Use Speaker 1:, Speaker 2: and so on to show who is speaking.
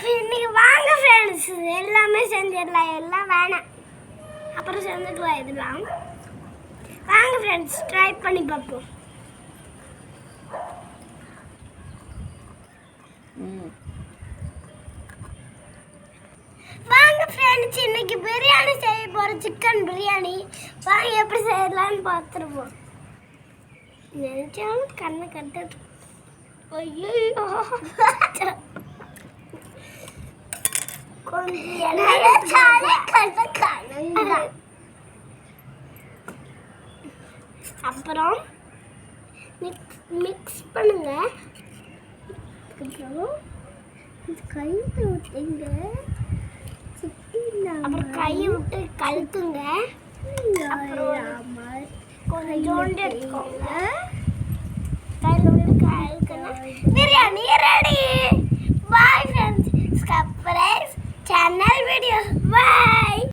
Speaker 1: இன்னைக்கு வாங்க ஃப்ரெண்ட்ஸ், எல்லாமே செஞ்சிடலாம். எல்லாம் வேணாம், அப்புறம் செஞ்சுக்கலாம். இதெல்லாம் வாங்க ஃப்ரெண்ட்ஸ், ட்ரை பண்ணி பார்ப்போம். வாங்க ஃப்ரெண்ட்ஸ், இன்னைக்கு பிரியாணி செய்ய போகிறோம். சிக்கன் பிரியாணி. வாங்க எப்படி செய்யலாம்னு பார்த்துருவோம். நினைச்சாலும் கண்ணை கட்டுது. ஐயோ, அப்புறம் மிக்ஸ் பண்ணுங்க. அப்புறம் கையை விட்டு கழுத்துங்க. அப்புறம் கொஞ்சோண்டு எடுத்துக்கோங்க. கையில் விட்டு கழுக்கணும். Biryani ready. Bye friends, subscribe channel video. பாய்.